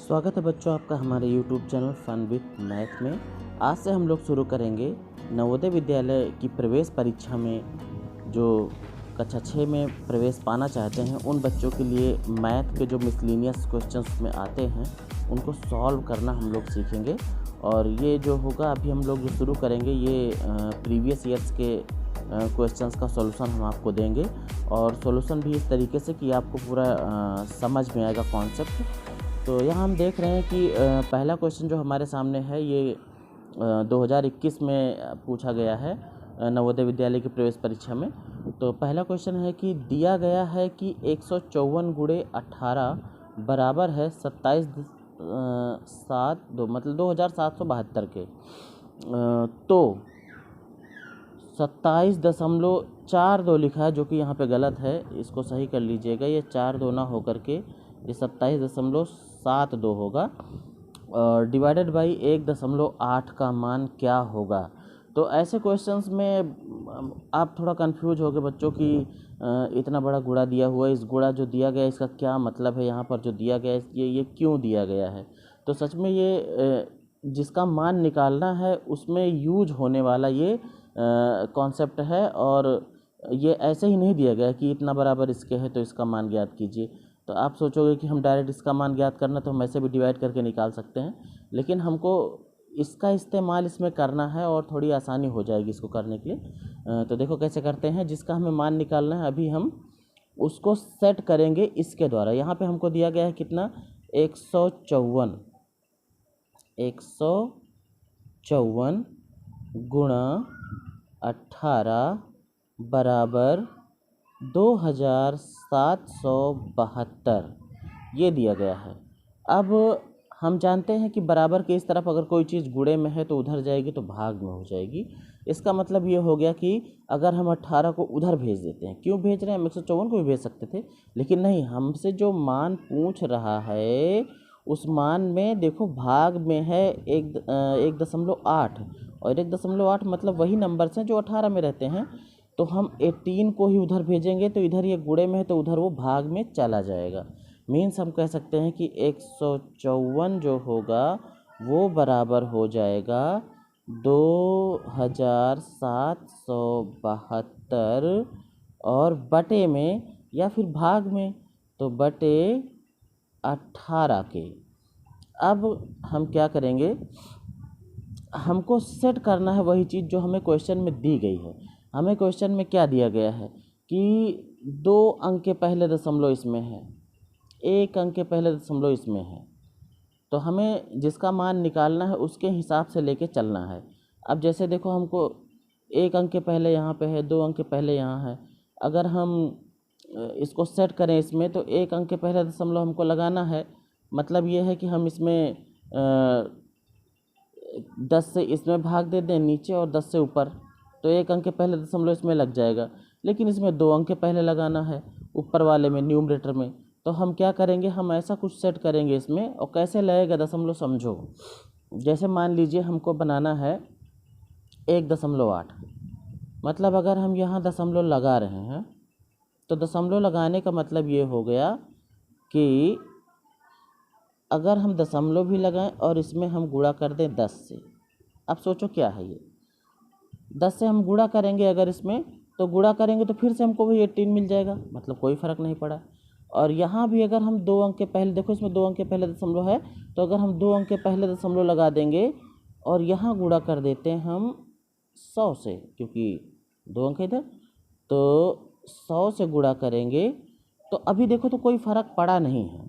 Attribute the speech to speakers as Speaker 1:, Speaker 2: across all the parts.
Speaker 1: स्वागत है बच्चों आपका हमारे YouTube channel fun with math में। आज से हम लोग शुरू करेंगे नवोदय विद्यालय की प्रवेश परीक्षा में जो कक्षा 6 में प्रवेश पाना चाहते हैं उन बच्चों के लिए मैथ के जो मिसलिनियस क्वेश्चंस में आते हैं उनको सॉल्व करना हम लोग सीखेंगे। और ये जो होगा अभी हम लोग जो शुरू करेंगे ये प्रीवियस ईयर्स के क्वेश्चंस का सॉल्यूशन हम आपको देंगे और सॉल्यूशन भी इस तरीके से कि आपको पूरा समझ में आएगा कॉन्सेप्ट। तो यहाँ हम देख रहे हैं कि पहला क्वेश्चन जो हमारे सामने है ये 2021 में पूछा गया है नवोदय विद्यालय की प्रवेश परीक्षा में। तो पहला क्वेश्चन है कि दिया गया है कि 154 गुणे 18 बराबर है 27.72 मतलब 2772 के। तो 27.42 लिखा है जो कि यहाँ पे गलत है, इसको सही कर लीजिएगा। ये 4 दूना होकर के ये 27.72 होगा और डिवाइडेड बाई 1.8 का मान क्या होगा। तो ऐसे क्वेश्चंस में आप थोड़ा कंफ्यूज हो गए बच्चों कि इतना बड़ा गुणा दिया हुआ है, इस गुणा जो दिया गया है इसका क्या मतलब है, यहाँ पर जो दिया गया है ये क्यों दिया गया है। तो सच में ये जिसका मान निकालना है उसमें यूज होने वाला ये कॉन्सेप्ट है और ये ऐसे ही नहीं दिया गया कि इतना बराबर इसके है तो इसका मान ज्ञात कीजिए। तो आप सोचोगे कि हम डायरेक्ट इसका मान ज्ञात करना तो हम ऐसे भी डिवाइड करके निकाल सकते हैं, लेकिन हमको इसका इस्तेमाल इसमें करना है और थोड़ी आसानी हो जाएगी इसको करने के लिए। तो देखो कैसे करते हैं। जिसका हमें मान निकालना है अभी हम उसको सेट करेंगे इसके द्वारा। यहाँ पे हमको दिया गया है कितना 154 गुणा 18 बराबर 2772 ये दिया गया है। अब हम जानते हैं कि बराबर के इस तरफ अगर कोई चीज़ गुणे में है तो उधर जाएगी तो भाग में हो जाएगी। इसका मतलब ये हो गया कि अगर हम 18 को उधर भेज देते हैं, क्यों भेज रहे हैं, हम 154 को भी भेज सकते थे, लेकिन नहीं, हमसे जो मान पूछ रहा है उस मान में देखो भाग में है 1.8 और 1.8 मतलब वही नंबर्स हैं जो 18 में रहते हैं। तो हम 18 को ही उधर भेजेंगे तो इधर ये गुणे में है तो उधर वो भाग में चला जाएगा। मीन्स हम कह सकते हैं कि 154 जो होगा वो बराबर हो जाएगा 2772 और बटे में या फिर भाग में तो बटे 18 के। अब हम क्या करेंगे, हमको सेट करना है वही चीज़ जो हमें क्वेश्चन में दी गई है। हमें क्वेश्चन में क्या दिया गया है कि 2 अंक के पहले दशमलव इसमें है, 1 अंक के पहले दशमलव इसमें है, तो हमें जिसका मान निकालना है उसके हिसाब से लेके चलना है। अब जैसे देखो हमको 1 अंक के पहले यहाँ पे है, 2 अंक के पहले यहाँ है। अगर हम इसको सेट करें इसमें तो 1 अंक के पहले दशमलव हमको लगाना है, मतलब ये है कि हम इसमें 10 से इसमें भाग दे दें नीचे और 10 से ऊपर, तो 1 अंक के पहले दशमलव इसमें लग जाएगा। लेकिन इसमें 2 अंक के पहले लगाना है ऊपर वाले में, न्यूमरेटर में। तो हम क्या करेंगे, हम ऐसा कुछ सेट करेंगे इसमें। और कैसे लगेगा दशमलव समझो। जैसे मान लीजिए हमको बनाना है 1.8, मतलब अगर हम यहाँ दशमलव लगा रहे हैं तो दशमलव लगाने का मतलब ये हो गया कि अगर हम दशमलव भी लगाएं और इसमें हम गुणा कर दें 10 से। अब सोचो क्या है ये, 10 से हम गुणा करेंगे अगर इसमें तो गुणा करेंगे तो फिर से हमको वही 18 मिल जाएगा, मतलब कोई फ़र्क नहीं पड़ा। और यहाँ भी अगर हम 2 अंक के पहले, देखो इसमें 2 अंक के पहले दशमलव है, तो अगर हम 2 अंक के पहले दशमलव लगा देंगे और यहाँ गुणा कर देते हैं हम 100 से, क्योंकि 2 अंक इधर, तो 100 से गुणा करेंगे तो अभी देखो तो कोई फ़र्क पड़ा नहीं है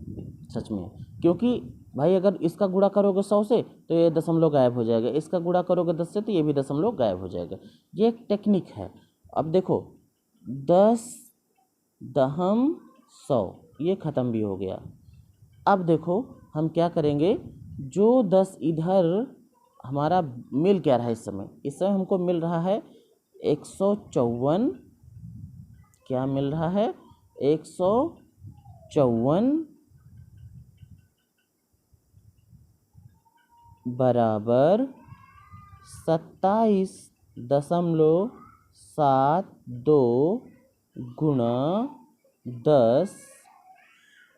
Speaker 1: सच में, क्योंकि भाई अगर इसका गुणा करोगे 100 से तो ये दशमलव गायब हो जाएगा, इसका गुणा करोगे 10 से तो ये भी दशमलव गायब हो जाएगा। ये एक टेक्निक है। अब देखो 10 दहम 100 ये ख़त्म भी हो गया। अब देखो हम क्या करेंगे, जो 10 इधर हमारा मिल क्या रहा है इस समय हमको मिल रहा है 154, क्या मिल रहा है 154 बराबर 27.72 गुणा 10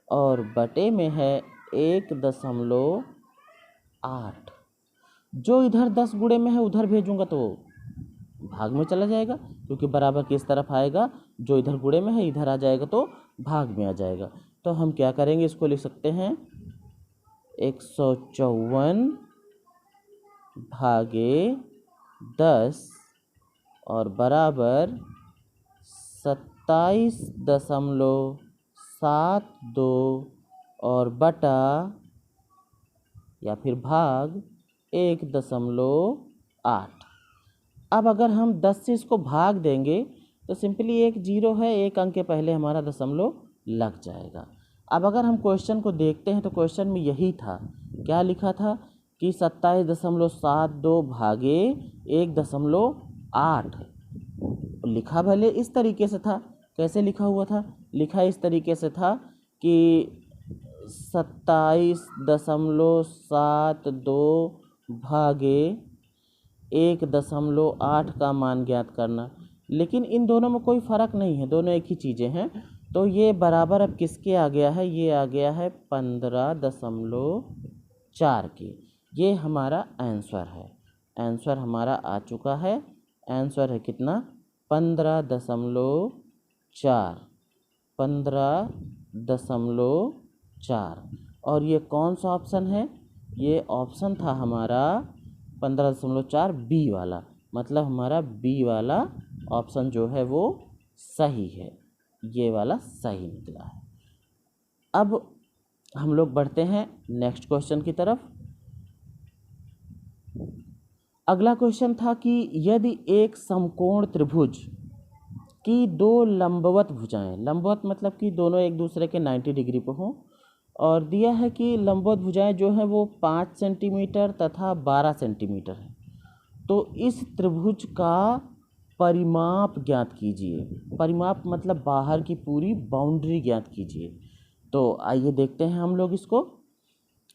Speaker 1: और बटे में है 1.8। जो इधर 10 गुणे में है उधर भेजूंगा तो भाग में चला जाएगा, क्योंकि बराबर किस तरफ आएगा, जो इधर गुणे में है इधर आ जाएगा तो भाग में आ जाएगा। तो हम क्या करेंगे, इसको लिख सकते हैं 154 भागे 10 और बराबर 27.72 और बटा या फिर भाग 1.8। अब अगर हम 10 से इसको भाग देंगे तो सिंपली एक जीरो है, एक अंक के पहले हमारा दशमलव लग जाएगा। अब अगर हम क्वेश्चन को देखते हैं तो क्वेश्चन में यही था, क्या लिखा था कि 27.72 भागे 1.8। लिखा भले इस तरीके से था, कैसे लिखा हुआ था, लिखा इस तरीके से था कि 27.72 भागे 1.8 का मान ज्ञात करना। लेकिन इन दोनों में कोई फ़र्क नहीं है, दोनों एक ही चीज़ें हैं। तो ये बराबर अब किसके आ गया है, ये आ गया है 15.4 के। ये हमारा आंसर है, आंसर हमारा आ चुका है। आंसर है कितना, 15.4, 15.4। और ये कौन सा ऑप्शन है, ये ऑप्शन था हमारा 15.4 बी वाला, मतलब हमारा बी वाला ऑप्शन जो है वो सही है, ये वाला सही निकला है। अब हम लोग बढ़ते हैं नेक्स्ट क्वेश्चन की तरफ। अगला क्वेश्चन था कि यदि एक समकोण त्रिभुज की दो लंबवत भुजाएं, लंबवत मतलब कि दोनों एक दूसरे के 90 डिग्री पर हों, और दिया है कि लंबवत भुजाएं जो हैं वो 5 सेंटीमीटर तथा 12 सेंटीमीटर है, तो इस त्रिभुज का परिमाप ज्ञात कीजिए। परिमाप मतलब बाहर की पूरी बाउंड्री ज्ञात कीजिए। तो आइए देखते हैं हम लोग इसको।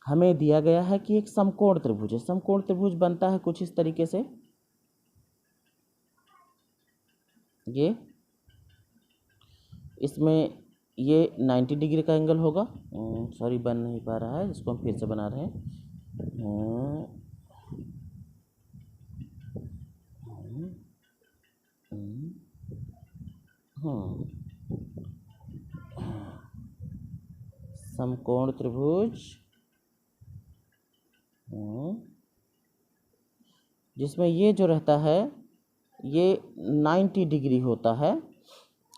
Speaker 1: हमें दिया गया है कि एक समकोण त्रिभुज है। समकोण त्रिभुज बनता है कुछ इस तरीके से, ये इसमें ये 90 डिग्री का एंगल होगा। सॉरी बन नहीं पा रहा है, इसको हम फिर से बना रहे हैं। समकोण त्रिभुज जिसमें ये जो रहता है ये 90 डिग्री होता है,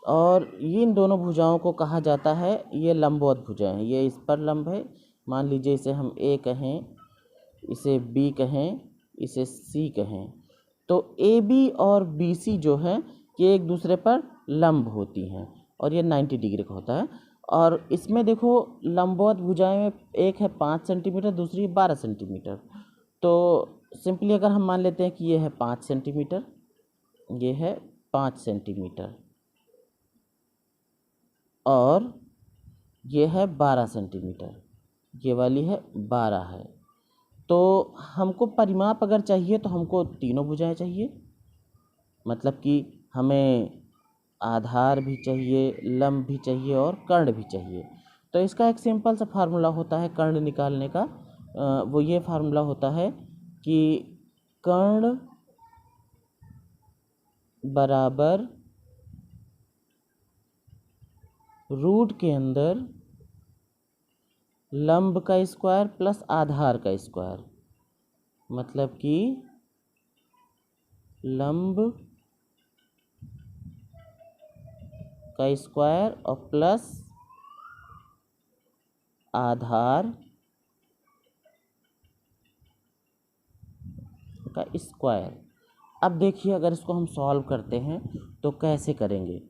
Speaker 1: और इन दोनों भुजाओं को कहा जाता है, ये लंबवत भुजाएं हैं। ये इस पर लंब है, मान लीजिए इसे हम ए कहें, इसे बी कहें, इसे सी कहें। तो ए बी और बी सी जो है ये एक दूसरे पर लंब होती हैं, और ये 90 डिग्री का होता है। और इसमें देखो लंबवत भुजाएं में एक है 5 सेंटीमीटर, दूसरी 12 सेंटीमीटर। तो सिंपली अगर हम मान लेते हैं कि ये है 5 सेंटीमीटर, ये है 5 सेंटीमीटर, और ये है 12 सेंटीमीटर, ये वाली है 12 है। तो हमको परिमाप अगर चाहिए तो हमको तीनों भुजाएं चाहिए, मतलब कि हमें आधार भी चाहिए, लंब भी चाहिए और कर्ण भी चाहिए। तो इसका एक सिंपल सा फार्मूला होता है कर्ण निकालने का। वो ये फार्मूला होता है कि कर्ण बराबर रूट के अंदर लंब का स्क्वायर प्लस आधार का स्क्वायर, मतलब कि लंब का स्क्वायर और प्लस आधार का स्क्वायर। अब देखिए अगर इसको हम सॉल्व करते हैं तो कैसे करेंगे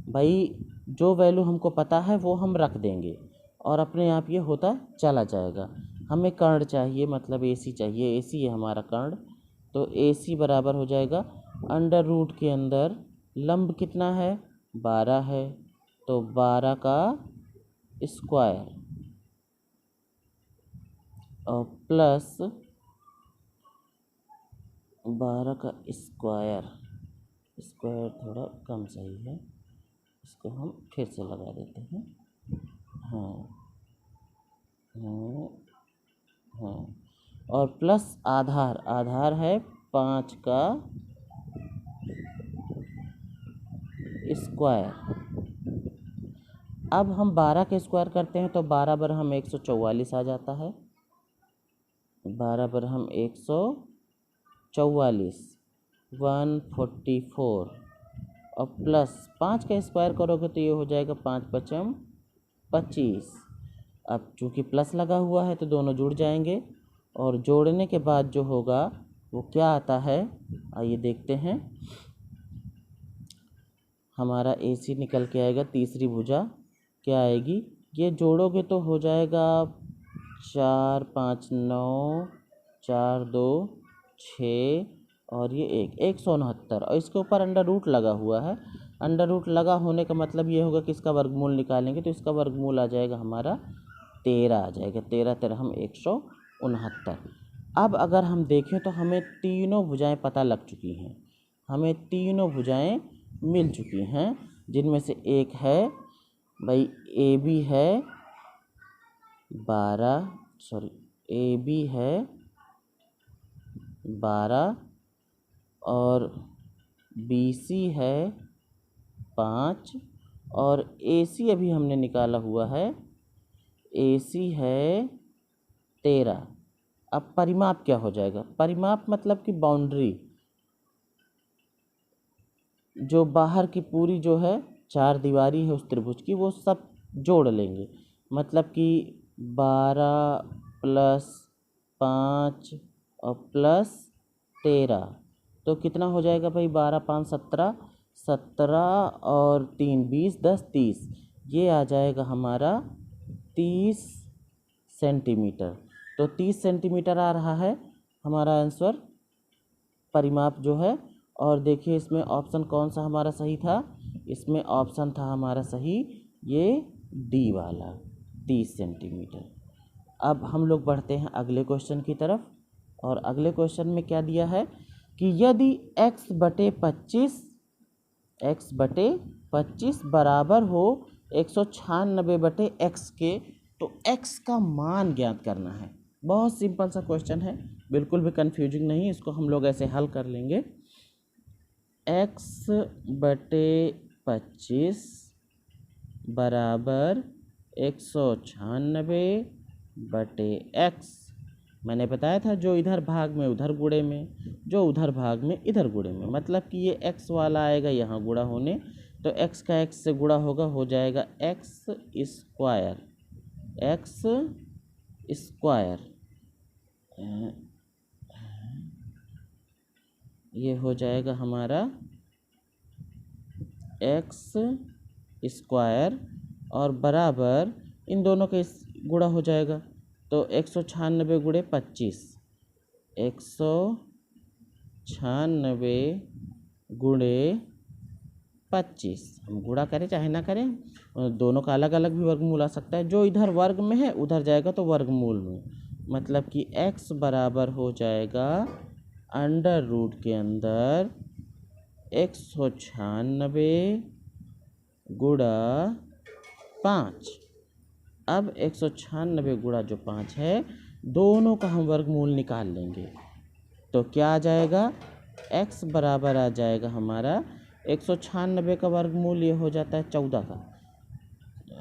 Speaker 1: भाई, जो वैल्यू हमको पता है वो हम रख देंगे और अपने आप ये होता चला जाएगा। हमें कर्ण चाहिए, मतलब AC चाहिए, AC है हमारा कर्ण। तो AC बराबर हो जाएगा अंडर रूट के अंदर लंब कितना है 12 है, तो 12 का स्क्वायर और प्लस 12 का स्क्वायर, स्क्वायर थोड़ा कम सही है, इसको हम फिर से लगा देते हैं। हाँ, हाँ हाँ, और प्लस आधार, आधार है 5 का स्क्वायर। अब हम 12 के स्क्वायर करते हैं तो 12 बार हम 144 आ जाता है, 12 बार हम 144, 144, और प्लस 5 का स्क्वायर करोगे तो ये हो जाएगा 5 पचम 25। अब चूँकि प्लस लगा हुआ है तो दोनों जुड़ जाएंगे, और जोड़ने के बाद जो होगा वो क्या आता है, आइए देखते हैं। हमारा AC निकल के आएगा, तीसरी भुजा क्या आएगी, ये जोड़ोगे तो हो जाएगा 4 5 9, 4 2 6, और ये 169, और इसके ऊपर अंडर रूट लगा हुआ है। अंडर रूट लगा होने का मतलब ये होगा कि इसका वर्गमूल निकालेंगे तो इसका वर्गमूल आ जाएगा हमारा 13 आ जाएगा, 13 13 हम 169। अब अगर हम देखें तो हमें तीनों भुजाएं पता लग चुकी हैं, हमें तीनों भुजाएं मिल चुकी हैं, जिनमें से एक है भाई AB है 12, सॉरी AB है 12, और BC है 5, और AC अभी हमने निकाला हुआ है, AC है 13। अब परिमाप क्या हो जाएगा, परिमाप मतलब कि बाउंड्री, जो बाहर की पूरी जो है 4 दीवारी है उस त्रिभुज की, वो सब जोड़ लेंगे। मतलब कि 12 प्लस 5 और प्लस 13, तो कितना हो जाएगा भाई, 12 5 17, 17 और 3 20, 10 30, ये आ जाएगा हमारा 30 सेंटीमीटर। तो 30 सेंटीमीटर आ रहा है हमारा आंसर, परिमाप जो है। और देखिए इसमें ऑप्शन कौन सा हमारा सही था, इसमें ऑप्शन था हमारा सही ये डी वाला, 30 सेंटीमीटर। अब हम लोग बढ़ते हैं अगले क्वेश्चन की तरफ, और अगले क्वेश्चन में क्या दिया है कि यदि x बटे 25 बराबर हो 196 बटे x के, तो x का मान ज्ञात करना है। बहुत सिंपल सा क्वेश्चन है, बिल्कुल भी कंफ्यूजिंग नहीं, इसको हम लोग ऐसे हल कर लेंगे। x बटे 25 बराबर 196 बटे x, मैंने बताया था जो इधर भाग में उधर गुणे में, जो उधर भाग में इधर गुणे में, मतलब कि ये x वाला आएगा यहाँ गुणा होने, तो x का x से गुणा होगा, हो जाएगा x स्क्वायर, x स्क्वायर, ये हो जाएगा हमारा x स्क्वायर, और बराबर इन दोनों के गुणा हो जाएगा, तो 196 गुणे 25, 196 गुणे 25, हम गुणा करें चाहे ना करें, दोनों का अलग अलग भी वर्गमूल आ सकता है, जो इधर वर्ग में है उधर जाएगा तो वर्गमूल में, मतलब कि x बराबर हो जाएगा अंडर रूट के अंदर 196 गुणा 5। अब 196 गुणा जो 5 है, दोनों का हम वर्गमूल निकाल लेंगे, तो क्या आ जाएगा, x बराबर आ जाएगा हमारा 196 का वर्गमूल, ये हो जाता है 14 का,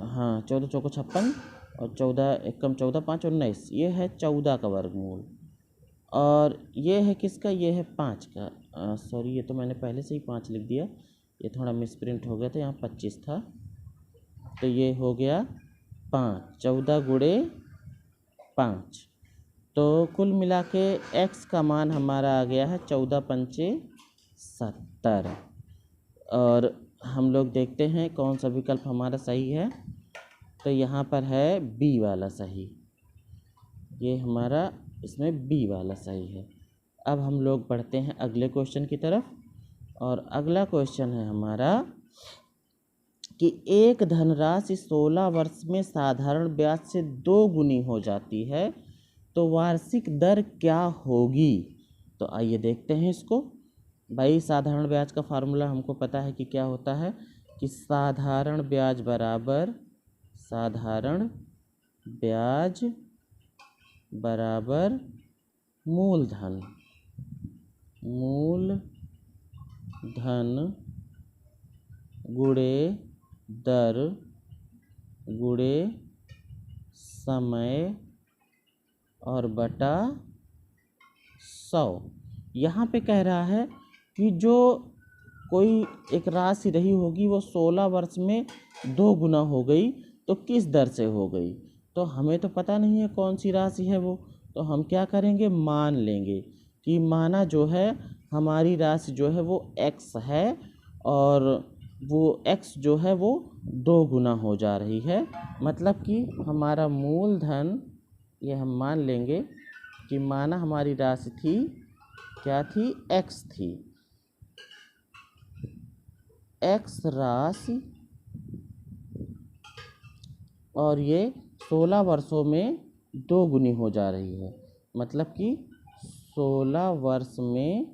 Speaker 1: हाँ 14 चौको 56, और 14 एकम 14 5 19, ये है 14 का वर्गमूल। और ये है किसका, ये है 5 का, सॉरी ये तो मैंने पहले से ही 5 लिख दिया, ये थोड़ा मिसप्रिंट हो गया था, यहाँ 25 था, तो ये हो गया 5, 14 गुणे 5, तो कुल मिला के x का मान हमारा आ गया है 14 पंचे 70। और हम लोग देखते हैं कौन सा विकल्प हमारा सही है, तो यहाँ पर है B वाला सही, ये हमारा इसमें B वाला सही है। अब हम लोग बढ़ते हैं अगले क्वेश्चन की तरफ, और अगला क्वेश्चन है हमारा कि एक धनराशि 16 वर्ष में साधारण ब्याज से 2 गुनी हो जाती है, तो वार्षिक दर क्या होगी। तो आइए देखते हैं इसको। भाई साधारण ब्याज का फार्मूला हमको पता है कि क्या होता है, कि साधारण ब्याज बराबर साधारण ब्याज बराबर मूलधन, मूलधन गुणे दर गुणे समय और बटा 100। यहाँ पे कह रहा है कि जो कोई एक राशि रही होगी वो 16 वर्ष में 2 गुना हो गई, तो किस दर से हो गई। तो हमें तो पता नहीं है कौन सी राशि है वो, तो हम क्या करेंगे, मान लेंगे कि माना जो है हमारी राशि जो है वो x है और वो x जो है वो 2 गुना हो जा रही है। मतलब कि हमारा मूलधन, ये हम मान लेंगे कि माना हमारी राशि थी, क्या थी, x थी। x राशि और ये 16 वर्षों में 2 गुनी हो जा रही है। मतलब कि 16 वर्ष में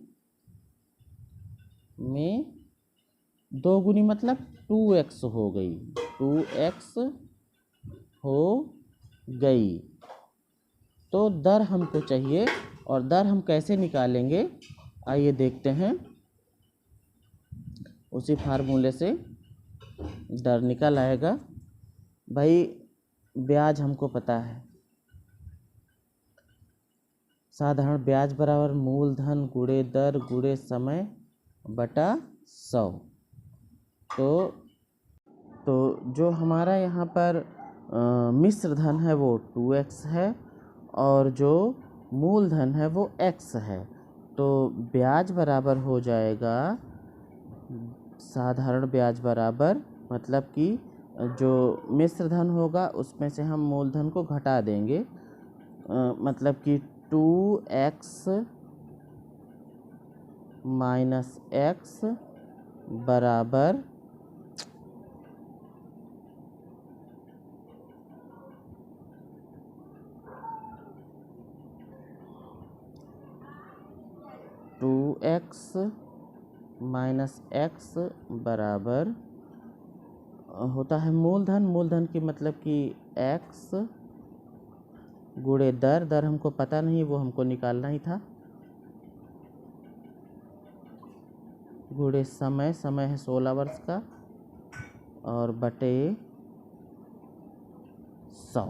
Speaker 1: 2 गुनी मतलब 2x हो गई, 2x हो गई। तो दर हमको चाहिए, और दर हम कैसे निकालेंगे आइए देखते हैं। उसी फार्मूले से दर निकल आएगा। भाई ब्याज हमको पता है, साधारण ब्याज बराबर मूलधन गुणे दर गुणे समय बटा 100। तो जो हमारा यहाँ पर मिश्र धन है वो 2x है और जो मूलधन है वो x है। तो ब्याज बराबर हो जाएगा, साधारण ब्याज बराबर मतलब कि जो मिश्र धन होगा उसमें से हम मूलधन को घटा देंगे, मतलब कि 2x माइनस x बराबर 2x माइनस x बराबर होता है मूलधन, मूलधन की मतलब कि x गुणे दर, दर हमको पता नहीं, वो हमको निकालना ही था, गुणे समय, समय है 16 वर्ष का, और बटे 100।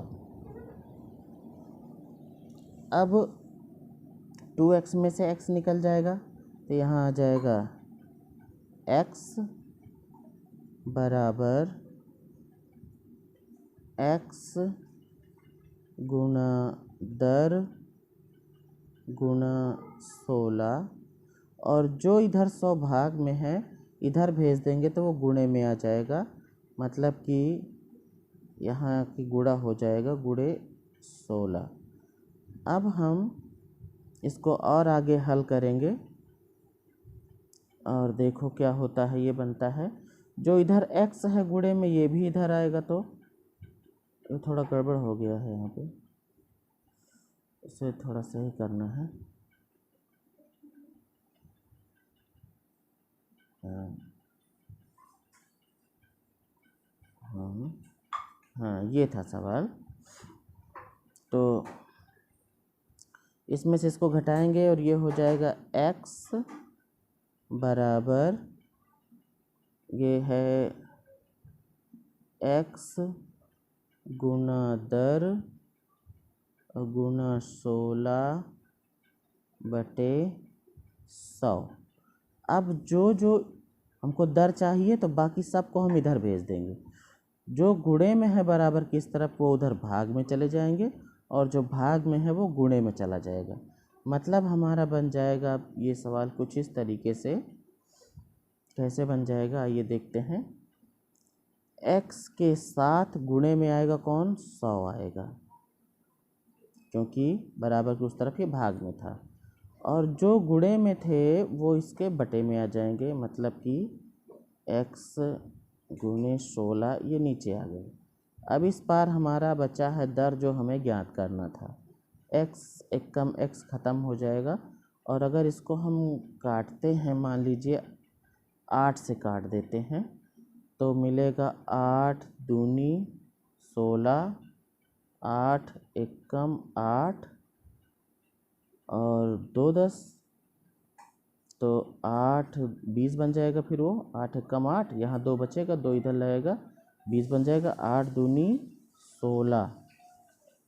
Speaker 1: अब 2x में से x निकल जाएगा तो यहाँ आ जाएगा x बराबर x गुना दर गुना 16, और जो इधर 100 भाग में है इधर भेज देंगे तो वो गुणे में आ जाएगा, मतलब कि यहाँ की गुणा हो जाएगा गुणे 16। अब हम इसको और आगे हल करेंगे और देखो क्या होता है। ये बनता है जो इधर x है गुणे में ये भी इधर आएगा, तो ये थोड़ा गड़बड़ हो गया है, यहाँ पे इसे थोड़ा सही करना है। हाँ ये था सवाल। तो इसमें से इसको घटाएंगे और ये हो जाएगा x बराबर, ये है x गुना दर गुना 16 बटे 100। अब जो हमको दर चाहिए तो बाकी सब को हम इधर भेज देंगे, जो गुणे में है बराबर की इस तरफ वो उधर भाग में चले जाएंगे और जो भाग में है वो गुणे में चला जाएगा। मतलब हमारा बन जाएगा ये सवाल कुछ इस तरीके से। कैसे बन जाएगा आइए देखते हैं। x के साथ गुणे में आएगा कौन, 100 आएगा, क्योंकि बराबर के उस तरफ ये भाग में था, और जो गुणे में थे वो इसके बटे में आ जाएंगे, मतलब कि x गुणे 16 ये नीचे आ गए। अब इस पार हमारा बचा है दर जो हमें ज्ञात करना था। x एक कम x ख़त्म हो जाएगा, और अगर इसको हम काटते हैं, मान लीजिए 8 से काट देते हैं तो मिलेगा 8 दूनी 16 8 एकम 8 और 2 10, तो 8 20 बन जाएगा। फिर वो 8 एकम 8, यहाँ 2 बचेगा, 2 इधर लगेगा, 20 बन जाएगा। 8 दूनी 16,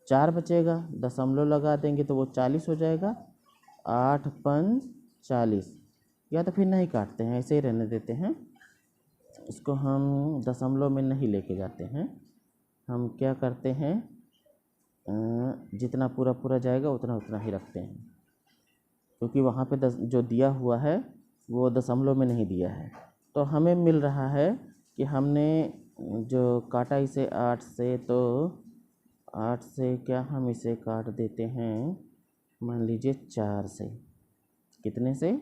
Speaker 1: 4 बचेगा, दशमलव लगा देंगे तो वो 40 हो जाएगा। 8 पंच 40, या तो फिर नहीं काटते हैं, ऐसे ही रहने देते हैं। इसको हम दशमलव में नहीं लेके जाते हैं। हम क्या करते हैं, जितना पूरा पूरा जाएगा उतना उतना ही रखते हैं, क्योंकि वहाँ पे जो दिया हुआ है वो दशमलव में नहीं दिया है। तो हमें मिल रहा है कि हमने जो काटा इसे 8 से, तो 8 से क्या हम इसे काट देते हैं, मान लीजिए 4 से। कितने से?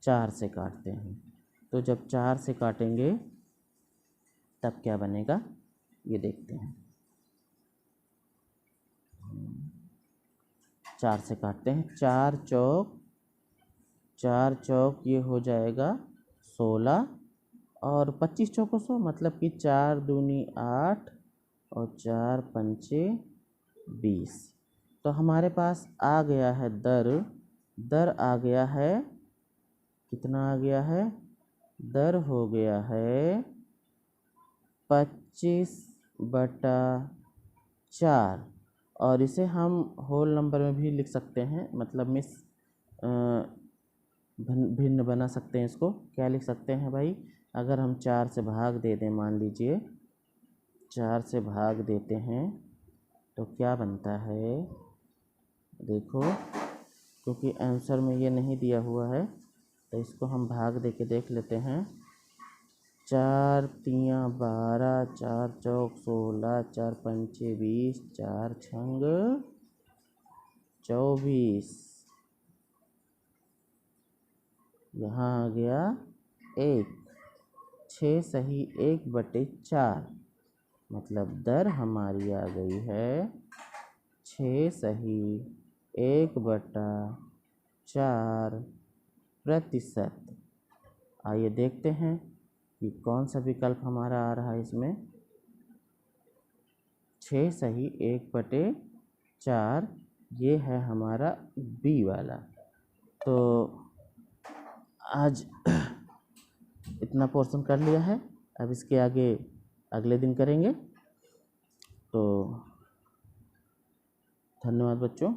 Speaker 1: 4 से काटते हैं। तो जब 4 से काटेंगे तब क्या बनेगा, ये देखते हैं। 4 से काटते हैं, 4 चौक ये हो जाएगा 16, और 25 चौकों 100, मतलब कि 4 दूनी 8 और 4 पंचे 20। तो हमारे पास आ गया है दर आ गया है, कितना आ गया है, दर हो गया है 25/4। और इसे हम होल नंबर में भी लिख सकते हैं, मतलब भिन्न बना सकते हैं। इसको क्या लिख सकते हैं भाई, अगर हम 4 से भाग दे दें, मान लीजिए 4 से भाग देते हैं तो क्या बनता है, देखो, क्योंकि आंसर में ये नहीं दिया हुआ है तो इसको हम भाग दे के देख लेते हैं। 4 तियाँ 12, 4 चौक 16, 4 पंचे 20, 4 छंग 24, यहाँ आ गया 1, 6 सही 1/4, मतलब दर हमारी आ गई है 6 सही 1/4%। आइए देखते हैं कि कौन सा विकल्प हमारा आ रहा है इसमें। 6 सही 1/4, ये है हमारा बी वाला। तो आज इतना पोर्शन कर लिया है, अब इसके आगे अगले दिन करेंगे। तो धन्यवाद बच्चों।